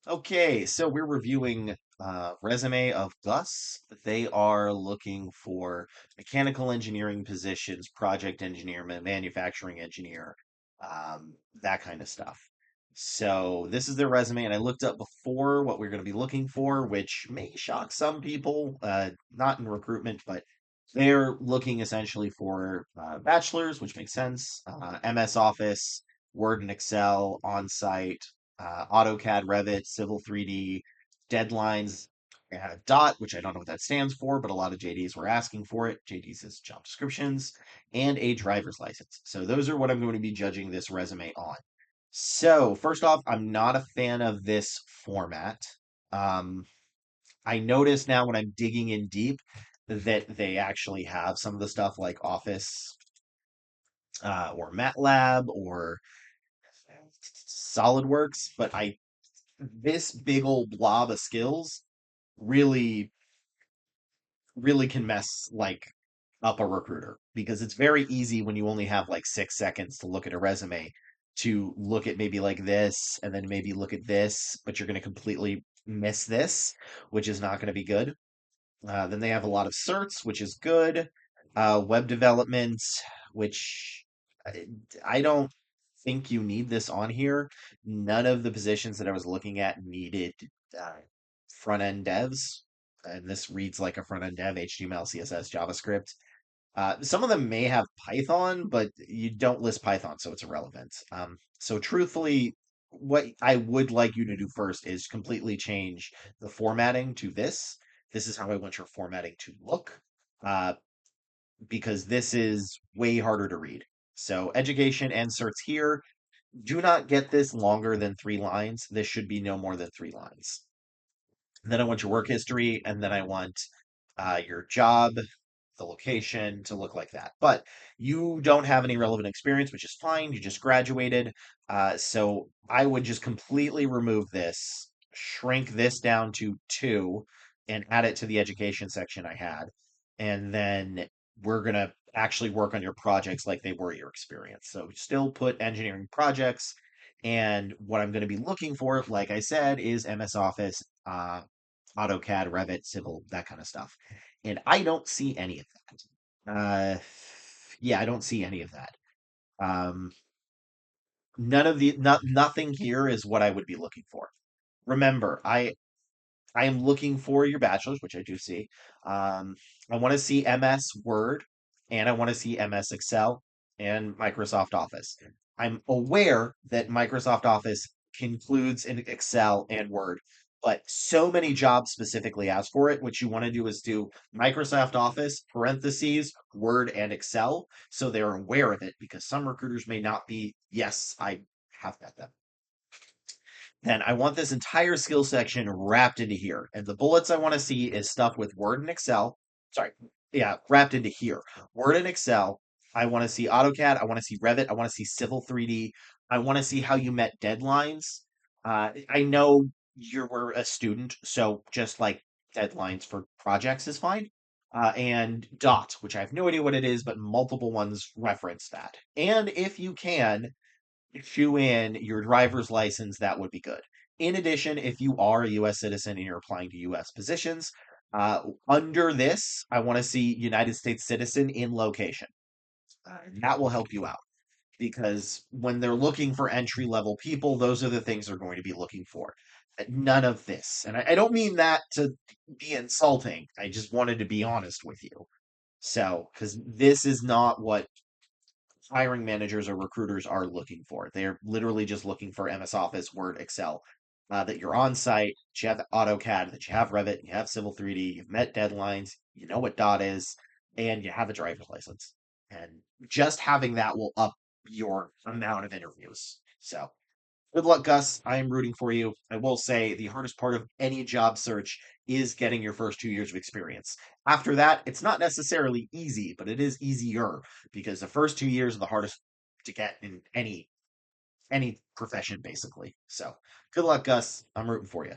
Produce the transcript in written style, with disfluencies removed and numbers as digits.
Okay, so we're reviewing resume of Gus. They are looking for mechanical engineering positions, project engineer, manufacturing engineer, that kind of stuff. So this is their resume, and I looked up before what we're going to be looking for, which may shock some people, not in recruitment, but they're looking essentially for bachelor's, which makes sense, MS Office, Word and Excel, on-site, AutoCAD, Revit, Civil 3D, deadlines, DOT, which I don't know what that stands for, but a lot of JDs were asking for it. JDs is job descriptions, and a driver's license. So those are what I'm going to be judging this resume on. So first off, I'm not a fan of this format. Um, I notice now when I'm digging in deep that they actually have some of the stuff like Office or MATLAB or SolidWorks, but I this big old blob of skills really really can mess up a recruiter because it's very easy when you only have like 6 seconds to look at a resume to look at maybe like this and then maybe look at this, but you're going to completely miss this, which is not going to be good. Then they have a lot of certs, which is good. Web development, which I, I don't think you need this on here. None of the positions that I was looking at needed uh, front end devs. And this reads like a front end dev, HTML, CSS, JavaScript. Some of them may have Python, but you don't list Python, so it's irrelevant. So truthfully, what I would like you to do first is completely change the formatting to this. This is how I want your formatting to look, uh, because this is way harder to read. So education and certs here. Do not get this longer than 3 lines. This should be no more than 3 lines. Then I want your work history, and then I want your job, the location to look like that. But you don't have any relevant experience, which is fine. You just graduated. So I would just completely remove this, shrink this down to two, and add it to the education section I had. And then we're going to actually work on your projects like they were your experience. So still put engineering projects. And what I'm going to be looking for, like I said, is MS Office, AutoCAD, Revit, Civil, that kind of stuff. And I don't see any of that. Yeah, I don't see any of that. Um, nothing here is what I would be looking for. Remember, I am looking for your bachelor's, which I do see. I want to see MS Word and I want to see MS Excel and Microsoft Office. I'm aware that Microsoft Office includes in Excel and Word, but so many jobs specifically ask for it. What you want to do is do Microsoft Office, parentheses, Word, and Excel, so they're aware of it because some recruiters may not be, yes, I have got them. Then I want this entire skill section wrapped into here. And the bullets I want to see is stuff with Word and Excel. Sorry. Yeah, wrapped into here. Word and Excel. I want to see AutoCAD. I want to see Revit. I want to see Civil 3D. I want to see how you met deadlines. I know you were a student, so just like deadlines for projects is fine. And DOT, which I have no idea what it is, but multiple ones reference that. And if you can, shoe in your driver's license, that would be good. In addition, if you are a US citizen and you're applying to US positions, under this, I want to see United States citizen in location. That will help you out because when they're looking for entry level people, those are the things they're going to be looking for. None of this. And I don't mean that to be insulting. I just wanted to be honest with you. So, because this is not what hiring managers or recruiters are looking for. They're literally just looking for MS Office, Word, Excel, that you're on site, that you have AutoCAD, that you have Revit, you have Civil 3D, you've met deadlines, you know what DOT is, and you have a driver's license. And just having that will up your amount of interviews. So good luck, Gus. I am rooting for you. I will say the hardest part of any job search is getting your first 2 years of experience. After that, it's not necessarily easy, but it is easier because the first 2 years are the hardest to get in any profession, basically. So good luck, Gus. I'm rooting for you.